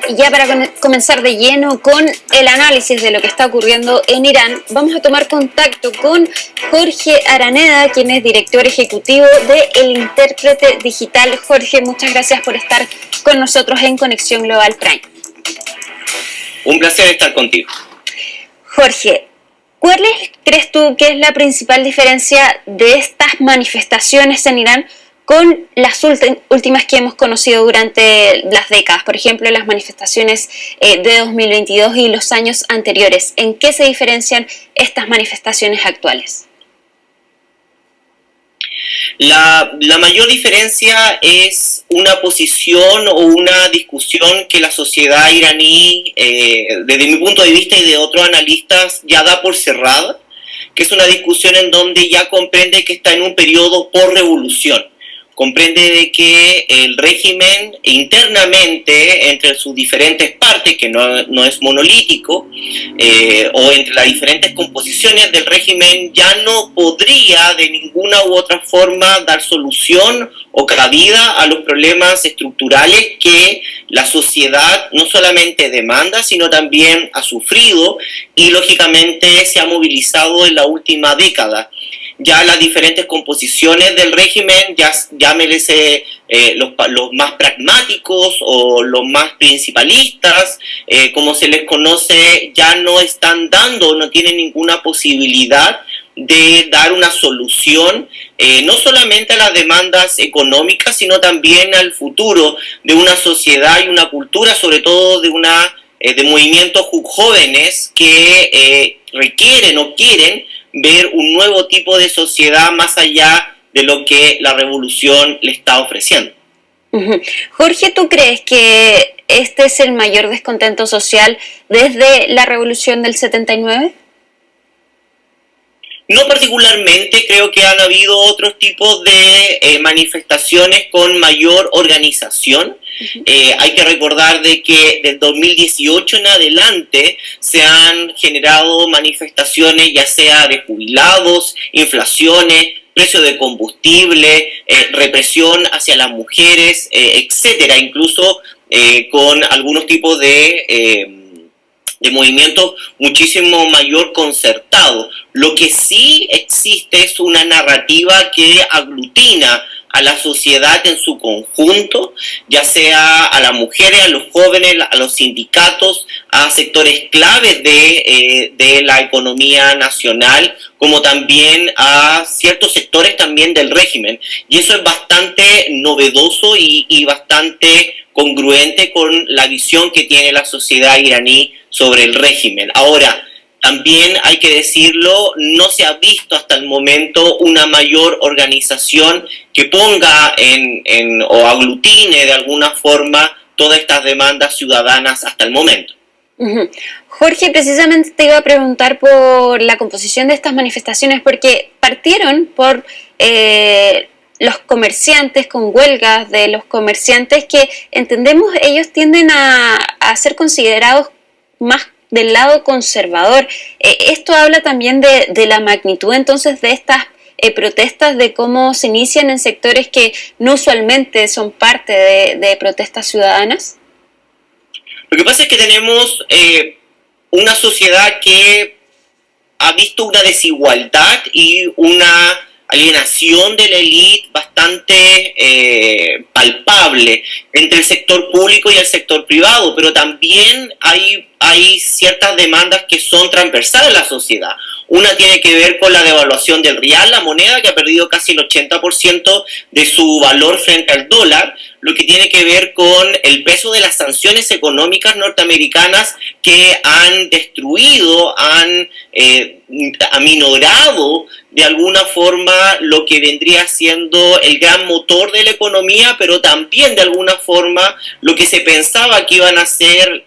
Y ya para comenzar de lleno con el análisis de lo que está ocurriendo en Irán, vamos a tomar contacto con Jorge Araneda, quien es director ejecutivo de El Intérprete Digital. Jorge, muchas gracias por estar con nosotros en Conexión Global Prime. Un placer estar contigo. Jorge, ¿cuál crees tú que es la principal diferencia de estas manifestaciones en Irán con las últimas que hemos conocido durante las décadas? Por ejemplo, las manifestaciones de 2022 y los años anteriores. ¿En qué se diferencian estas manifestaciones actuales? La mayor diferencia es una posición o una discusión que la sociedad iraní, desde mi punto de vista y de otros analistas, ya da por cerrada, que es una discusión en donde ya comprende que está en un periodo post-revolución. Comprende de que el régimen internamente, entre sus diferentes partes, que no es monolítico, o entre las diferentes composiciones del régimen, ya no podría de ninguna u otra forma dar solución o cabida a los problemas estructurales que la sociedad no solamente demanda, sino también ha sufrido y lógicamente se ha movilizado en la última década. Ya las diferentes composiciones del régimen, ya merece los más pragmáticos o los más principalistas, como se les conoce, ya no están dando, no tienen ninguna posibilidad de dar una solución, no solamente a las demandas económicas, sino también al futuro de una sociedad y una cultura, sobre todo de movimientos jóvenes que requieren o quieren ver un nuevo tipo de sociedad más allá de lo que la revolución le está ofreciendo. Jorge, ¿tú crees que este es el mayor descontento social desde la revolución del 79? No particularmente, creo que han habido otros tipos de manifestaciones con mayor organización. Hay que recordar de que del 2018 en adelante se han generado manifestaciones ya sea de jubilados, inflaciones, precio de combustible, represión hacia las mujeres, etcétera, incluso con algunos tipos de movimientos muchísimo mayor concertado. Lo que sí existe es una narrativa que aglutina a la sociedad en su conjunto, ya sea a las mujeres, a los jóvenes, a los sindicatos, a sectores claves de la economía nacional, como también a ciertos sectores también del régimen. Y eso es bastante novedoso y bastante congruente con la visión que tiene la sociedad iraní sobre el régimen. Ahora, también hay que decirlo, no se ha visto hasta el momento una mayor organización que ponga o aglutine de alguna forma todas estas demandas ciudadanas hasta el momento. Jorge, precisamente te iba a preguntar por la composición de estas manifestaciones, porque partieron por los comerciantes, con huelgas de los comerciantes que entendemos ellos tienden a ser considerados más del lado conservador. Esto habla también de la magnitud entonces de estas protestas, de cómo se inician en sectores que no usualmente son parte de protestas ciudadanas. Lo que pasa es que tenemos una sociedad que ha visto una desigualdad y una alienación de la élite bastante palpable entre el sector público y el sector privado, pero también hay ciertas demandas que son transversales a la sociedad. Una tiene que ver con la devaluación del rial, la moneda que ha perdido casi el 80% de su valor frente al dólar, lo que tiene que ver con el peso de las sanciones económicas norteamericanas que han destruido, han aminorado de alguna forma lo que vendría siendo el gran motor de la economía, pero también de alguna forma lo que se pensaba que iban a ser,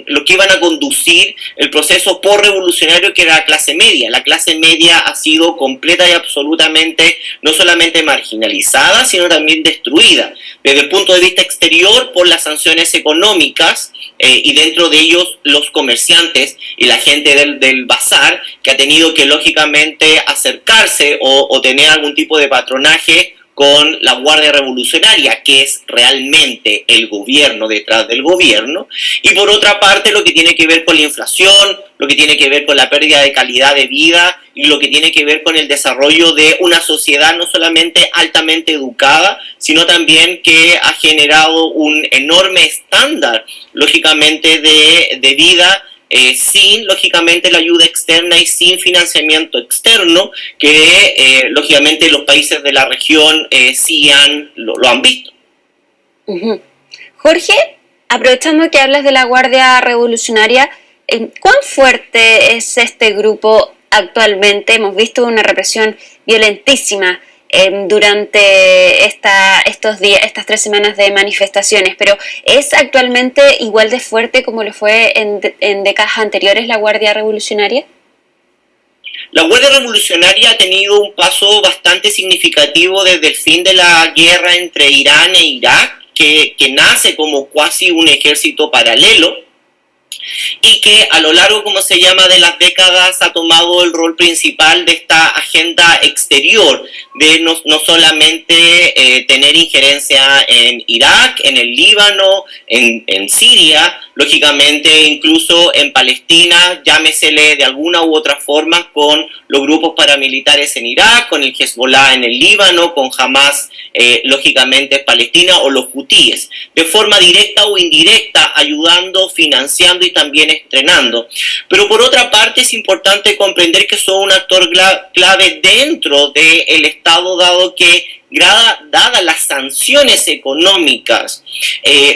lo que iban a conducir el proceso postrevolucionario, que era la clase media. La clase media ha sido completa y absolutamente no solamente marginalizada, sino también destruida desde el punto de vista exterior por las sanciones económicas, y dentro de ellos los comerciantes y la gente del bazar, que ha tenido que lógicamente acercarse o tener algún tipo de patronaje con la Guardia Revolucionaria, que es realmente el gobierno detrás del gobierno, y por otra parte lo que tiene que ver con la inflación, lo que tiene que ver con la pérdida de calidad de vida y lo que tiene que ver con el desarrollo de una sociedad no solamente altamente educada, sino también que ha generado un enorme estándar, lógicamente, de vida, sin, lógicamente, la ayuda externa y sin financiamiento externo, que, lógicamente, los países de la región sí lo han visto. Uh-huh. Jorge, aprovechando que hablas de la Guardia Revolucionaria, ¿cuán fuerte es este grupo actualmente? Hemos visto una represión violentísima durante estas 3 semanas de manifestaciones, pero ¿es actualmente igual de fuerte como lo fue en décadas anteriores la Guardia Revolucionaria? La Guardia Revolucionaria ha tenido un paso bastante significativo desde el fin de la guerra entre Irán e Irak, que nace como casi un ejército paralelo, y que a lo largo, como se llama, de las décadas ha tomado el rol principal de esta agenda exterior, de no solamente tener injerencia en Irak, en el Líbano, en Siria, lógicamente incluso en Palestina, llámesele de alguna u otra forma, con los grupos paramilitares en Irak, con el Hezbollah en el Líbano, con Hamas, lógicamente en Palestina, o los hutíes, de forma directa o indirecta, ayudando, financiando y también estrenando. Pero por otra parte es importante comprender que son un actor clave dentro del Estado, dado que dadas las sanciones económicas,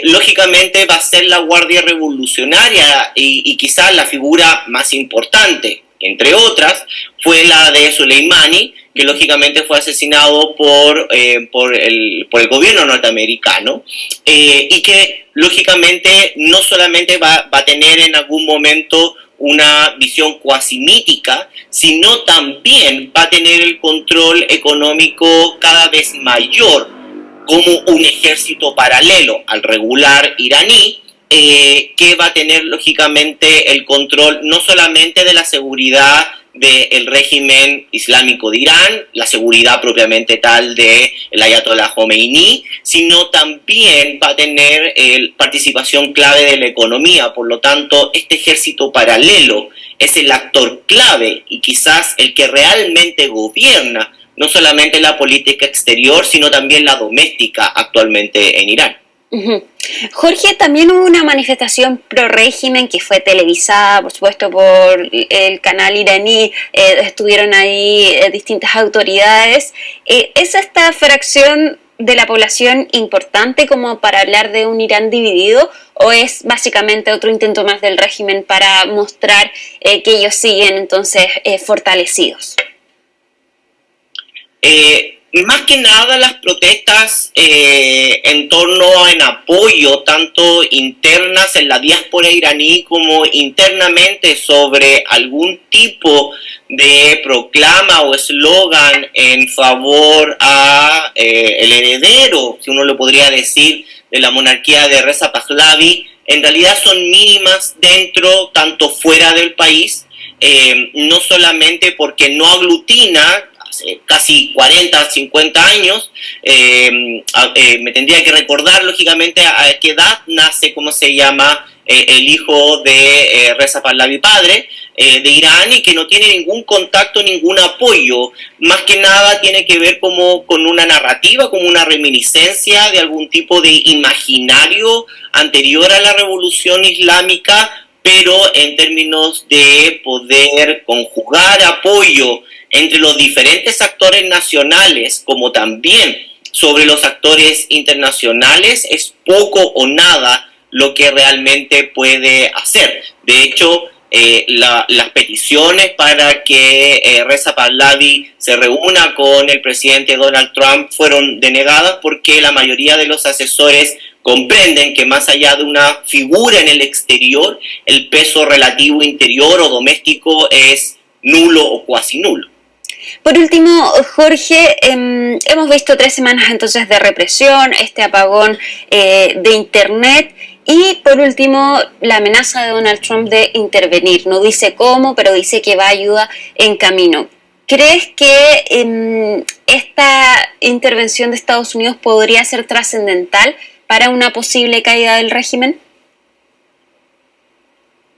lógicamente va a ser la Guardia Revolucionaria y quizás la figura más importante, entre otras, fue la de Soleimani, que lógicamente fue asesinado por el gobierno norteamericano, y que lógicamente no solamente va a tener en algún momento una visión cuasi mítica, sino también va a tener el control económico cada vez mayor, como un ejército paralelo al regular iraní, que va a tener lógicamente el control no solamente de la seguridad del régimen islámico de Irán, la seguridad propiamente tal del Ayatollah Khomeini, sino también va a tener participación clave de la economía. Por lo tanto, este ejército paralelo es el actor clave y quizás el que realmente gobierna no solamente la política exterior, sino también la doméstica actualmente en Irán. Uh-huh. Jorge, también hubo una manifestación pro régimen que fue televisada, por supuesto, por el canal iraní, estuvieron ahí distintas autoridades. ¿Es esta fracción de la población importante como para hablar de un Irán dividido, o es básicamente otro intento más del régimen para mostrar que ellos siguen entonces fortalecidos? Más que nada las protestas en torno en apoyo tanto internas en la diáspora iraní como internamente sobre algún tipo de proclama o eslogan en favor a el heredero, si uno lo podría decir, de la monarquía de Reza Pahlavi, en realidad son mínimas dentro, tanto fuera del país, no solamente porque no aglutina casi 40, 50 años, me tendría que recordar lógicamente a qué edad nace, ¿cómo se llama?, el hijo de Reza Pahlavi padre, de Irán, y que no tiene ningún contacto, ningún apoyo, más que nada tiene que ver como con una narrativa, como una reminiscencia de algún tipo de imaginario anterior a la revolución islámica, pero en términos de poder conjugar apoyo entre los diferentes actores nacionales, como también sobre los actores internacionales, es poco o nada lo que realmente puede hacer. De hecho, las peticiones para que Reza Pahlavi se reúna con el presidente Donald Trump fueron denegadas porque la mayoría de los asesores comprenden que más allá de una figura en el exterior, el peso relativo interior o doméstico es nulo o cuasi nulo. Por último, Jorge, hemos visto 3 semanas entonces de represión, este apagón de Internet y por último la amenaza de Donald Trump de intervenir. No dice cómo, pero dice que va a ayuda en camino. ¿Crees que esta intervención de Estados Unidos podría ser trascendental para una posible caída del régimen?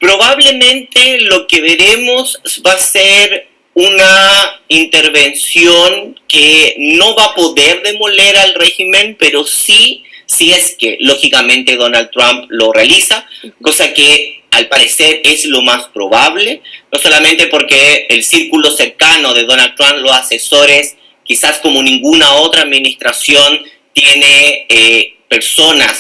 Probablemente lo que veremos va a ser una intervención que no va a poder demoler al régimen, pero sí, si es que lógicamente Donald Trump lo realiza, cosa que al parecer es lo más probable, no solamente porque el círculo cercano de Donald Trump, los asesores, quizás como ninguna otra administración, tiene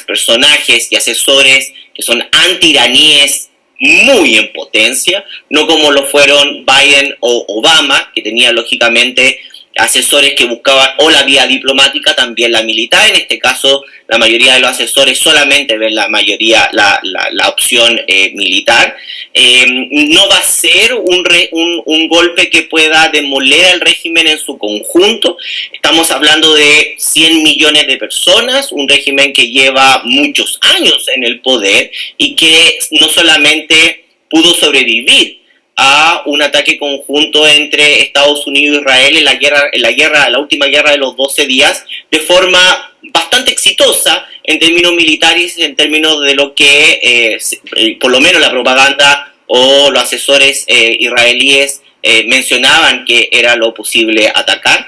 personajes y asesores que son anti-iraníes muy en potencia, no como lo fueron Biden o Obama, que tenía lógicamente asesores que buscaban o la vía diplomática, también la militar. En este caso, la mayoría de los asesores solamente ven la opción militar. No va a ser un golpe que pueda demoler al régimen en su conjunto. Estamos hablando de 100 millones de personas, un régimen que lleva muchos años en el poder y que no solamente pudo sobrevivir a un ataque conjunto entre Estados Unidos e Israel en la última guerra de los 12 días, de forma bastante exitosa en términos militares, en términos de lo que por lo menos la propaganda o los asesores israelíes mencionaban que era lo posible atacar.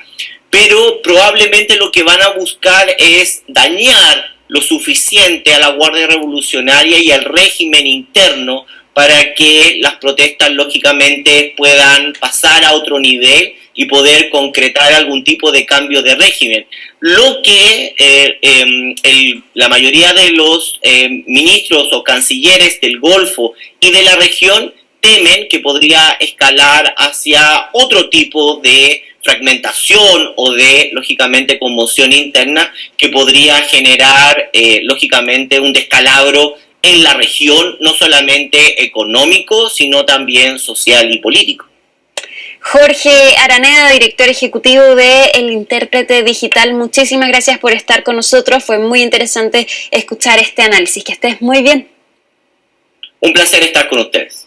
Pero probablemente lo que van a buscar es dañar lo suficiente a la Guardia Revolucionaria y al régimen interno para que las protestas lógicamente puedan pasar a otro nivel y poder concretar algún tipo de cambio de régimen. Lo que la mayoría de los ministros o cancilleres del Golfo y de la región temen que podría escalar hacia otro tipo de fragmentación o de, lógicamente, conmoción interna que podría generar, lógicamente, un descalabro en la región, no solamente económico, sino también social y político. Jorge Araneda, director ejecutivo de El Intérprete Digital, muchísimas gracias por estar con nosotros. Fue muy interesante escuchar este análisis. Que estés muy bien. Un placer estar con ustedes.